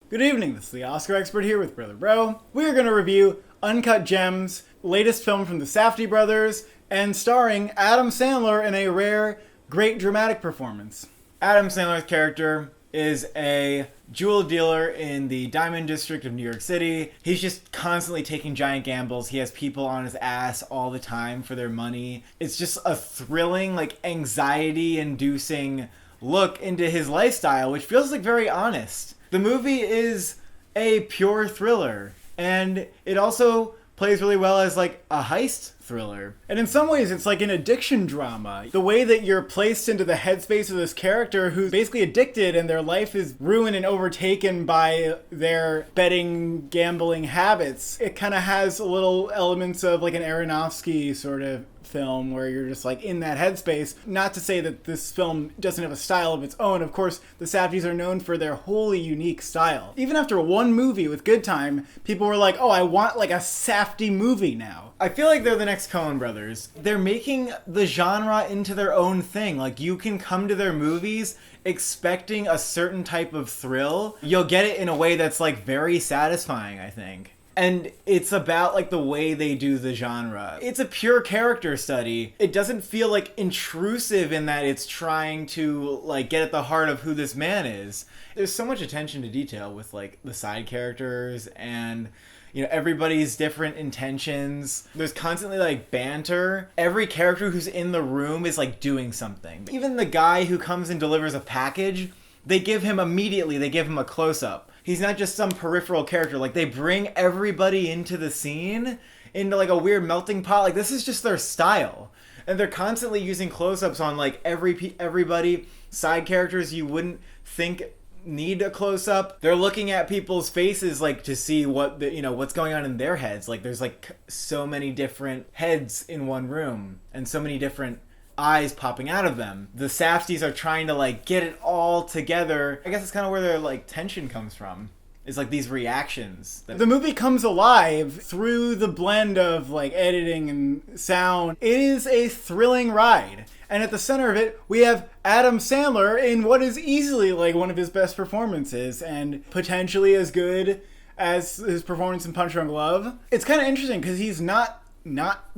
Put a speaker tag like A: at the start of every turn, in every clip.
A: Good evening, this is the Oscar expert here with Brother Bro. We are going to review Uncut Gems, latest film from the Safdie Brothers, and starring Adam Sandler in a rare, great dramatic performance. Adam Sandler's character is a jewel dealer in the Diamond District of New York City. He's just constantly taking giant gambles. He has people on his ass all the time for their money. It's just a thrilling, anxiety-inducing look into his lifestyle, which feels very honest. The movie is a pure thriller, and it also plays really well as a heist thriller. And in some ways it's like an addiction drama. The way that you're placed into the headspace of this character who's basically addicted and their life is ruined and overtaken by their betting, gambling habits. It kind of has a little elements of an Aronofsky sort of film where you're just in that headspace. Not to say that this film doesn't have a style of its own. Of course, the Safdies are known for their wholly unique style. Even after one movie with Good Time, people were like, oh, I want a Safdie movie now. I feel like they're the next Coen brothers. They're making the genre into their own thing. You can come to their movies expecting a certain type of thrill. You'll get it in a way that's very satisfying, I think. And it's about the way they do the genre. It's a pure character study. It doesn't feel intrusive in that it's trying to get at the heart of who this man is. There's so much attention to detail with the side characters and everybody's different intentions. There's constantly banter. Every character who's in the room is doing something. Even the guy who comes and delivers a package, they give him a close-up. He's not just some peripheral character. They bring everybody into the scene, into a weird melting pot. This is just their style. And they're constantly using close-ups on everybody, side characters you wouldn't think need a close-up. They're looking at people's faces to see what what's going on in their heads. There's so many different heads in one room and so many different eyes popping out of them. The Safdies are trying to get it all together. I guess it's kind of where their tension comes from. Is these reactions. The movie comes alive through the blend of editing and sound. It is a thrilling ride. And at the center of it, we have Adam Sandler in what is easily one of his best performances and potentially as good as his performance in Punch Drunk Love. It's kind of interesting because he's not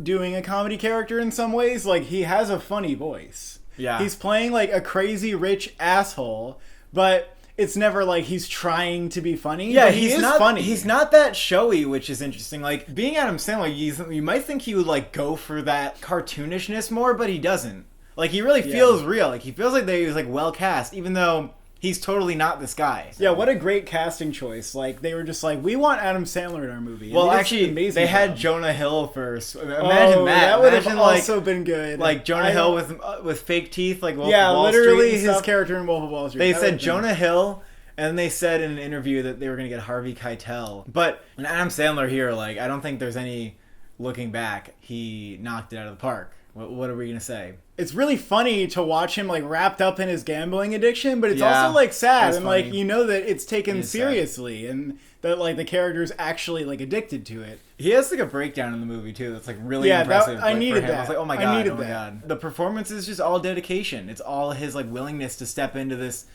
A: doing a comedy character in some ways. He has a funny voice. Yeah. He's playing a crazy rich asshole, but it's never he's trying to be funny. Yeah, he's not funny. He's not that showy, which is interesting. Being Adam Sandler, you might think he would go for that cartoonishness more, but he doesn't. He really feels real. He feels that he was well cast, even though he's totally not this guy. So. Yeah, what a great casting choice. They were just we want Adam Sandler in our movie. And well, actually, they had Jonah Hill first. Imagine that. That would have also been good. Jonah Hill with fake teeth, Wolf of Wall Street. Yeah, literally his character in Wolf of Wall Street. They said Jonah Hill, and they said in an interview that they were going to get Harvey Keitel. But Adam Sandler here, I don't think there's any looking back. He knocked it out of the park. What are we going to say? It's really funny to watch him wrapped up in his gambling addiction, but it's also sad and funny. That it's taken seriously sad. And that the character's actually addicted to it. He has a breakdown in the movie too. That's really impressive. I needed that. I was oh my god, oh my god. The performance is just all dedication. It's all his willingness to step into this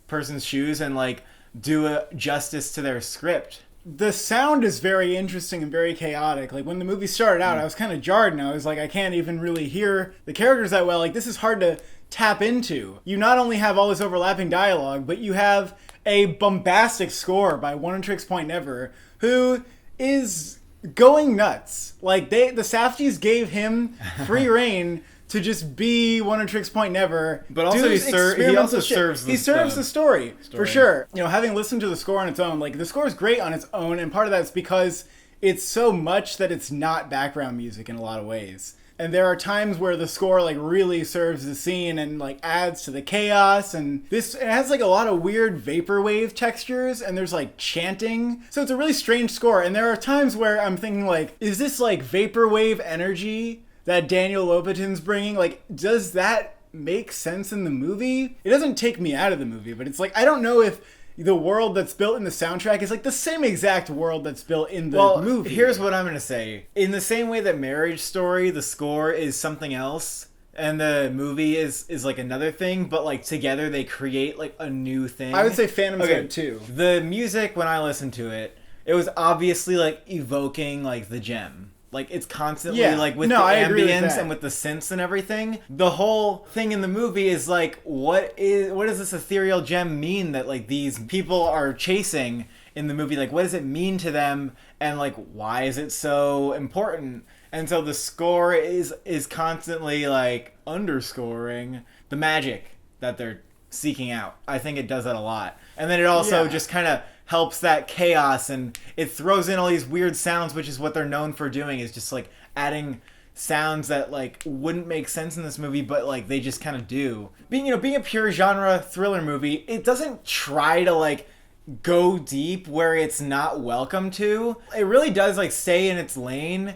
A: person's shoes and do justice to their script. The sound is very interesting and very chaotic. When the movie started out, I was kind of jarred and I was I can't even really hear the characters that well. This is hard to tap into. You not only have all this overlapping dialogue, but you have a bombastic score by One Tricks Point Never, who is going nuts. The Safdies gave him free reign to just be One Tricks Point Never. But also he serves the story, for sure. Having listened to the score on its own, the score is great on its own, and part of that's because it's so much that it's not background music in a lot of ways. And there are times where the score really serves the scene and adds to the chaos, and it has a lot of weird vaporwave textures, and there's chanting. So it's a really strange score, and there are times where I'm thinking is this vaporwave energy that Daniel Lopatin's bringing, does that make sense in the movie? It doesn't take me out of the movie, but it's I don't know if the world that's built in the soundtrack is the same exact world that's built in the movie. Here's what I'm going to say. In the same way that Marriage Story, the score is something else, and the movie is like another thing, but like together they create like a new thing.
B: I would say Phantom Thread too.
A: The music, when I listened to it, it was obviously like evoking like the gem. Like it's constantly like with the ambience and with the synths and everything. The whole thing in the movie is like, what does this ethereal gem mean that like these people are chasing in the movie? Like, what does it mean to them? And like, why is it so important? And so the score is constantly like underscoring the magic that they're seeking out. I think it does that a lot. And then it also just kind of helps that chaos, and it throws in all these weird sounds, which is what they're known for doing, is just like adding sounds that like wouldn't make sense in this movie, but like they just kind of do. Being a pure genre thriller movie, it doesn't try to like go deep where it's not welcome to. It really does like stay in its lane,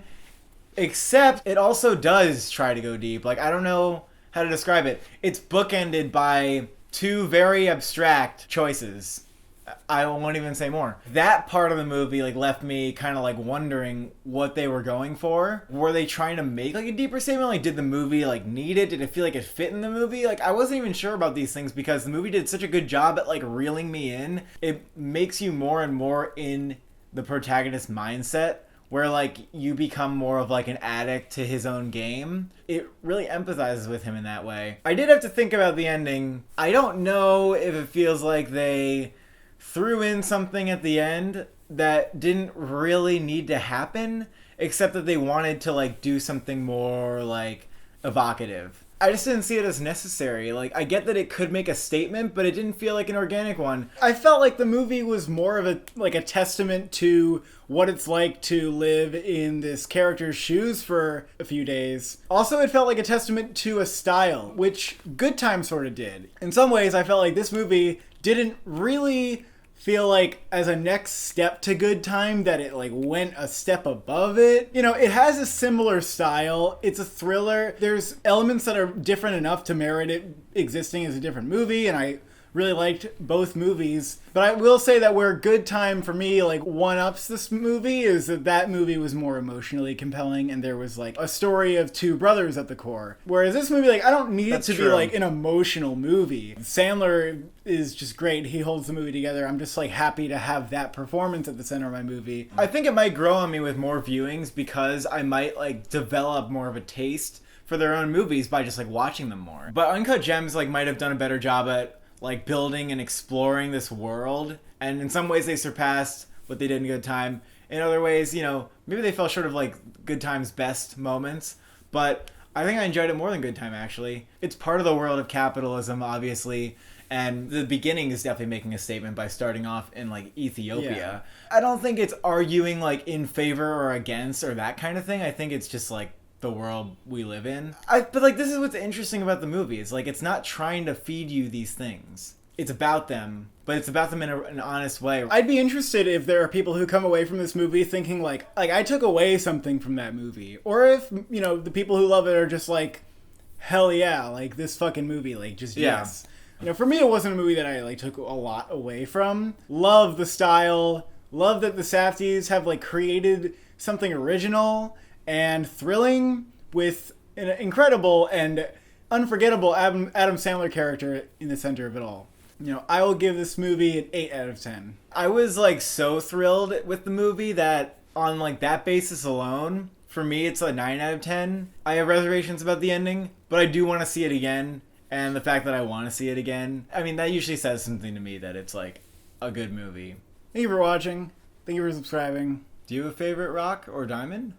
A: except it also does try to go deep. Like, I don't know how to describe it. It's bookended by two very abstract choices. I won't even say more. That part of the movie like left me kind of like wondering what they were going for. Were they trying to make like a deeper statement? Like, did the movie like need it? Did it feel like it fit in the movie? Like, I wasn't even sure about these things because the movie did such a good job at like reeling me in. It makes you more and more in the protagonist's mindset, where like you become more of like an addict to his own game. It really empathizes with him in that way. I did have to think about the ending. I don't know if it feels like they threw in something at the end that didn't really need to happen, except that they wanted to like do something more like evocative. I just didn't see it as necessary. Like, I get that it could make a statement, but it didn't feel like an organic one.
B: I felt like the movie was more of a testament to what it's like to live in this character's shoes for a few days. Also, it felt like a testament to a style, which Good Time sort of did. In some ways, I felt like this movie didn't really feel like as a next step to Good Time that it like went a step above it. It has a similar style. It's a thriller. There's elements that are different enough to merit it existing as a different movie, and I really liked both movies. But I will say that where Good Time for me like one-ups this movie is that movie was more emotionally compelling, and there was like a story of two brothers at the core. Whereas this movie, like, I don't need it to be like an emotional movie. Sandler is just great. He holds the movie together. I'm just like happy to have that performance at the center of my movie.
A: I think it might grow on me with more viewings because I might like develop more of a taste for their own movies by just like watching them more. But Uncut Gems like might have done a better job at like building and exploring this world, and in some ways they surpassed what they did in Good Time. In other ways, maybe they fell short of like Good Time's best moments, but I think I enjoyed it more than Good Time, actually. It's part of the world of capitalism, obviously, and the beginning is definitely making a statement by starting off in like Ethiopia. I don't think it's arguing like in favor or against or that kind of thing. I think it's just like the world we live in. But like, this is what's interesting about the movie. It's like, it's not trying to feed you these things. It's about them, but it's about them in an honest way.
B: I'd be interested if there are people who come away from this movie thinking like I took away something from that movie. Or if, the people who love it are just like, hell yeah, like this fucking movie, like just yes. For me, it wasn't a movie that I like took a lot away from. Love the style. Love that the Safdies have like created something original and thrilling with an incredible and unforgettable Adam Sandler character in the center of it all. I will give this movie an 8 out of 10.
A: I was like so thrilled with the movie that on like that basis alone, for me it's a 9 out of 10. I have reservations about the ending, but I do want to see it again. And the fact that I want to see it again, I mean, that usually says something to me that it's like a good movie.
B: Thank you for watching. Thank you for subscribing.
A: Do you have a favorite rock or diamond?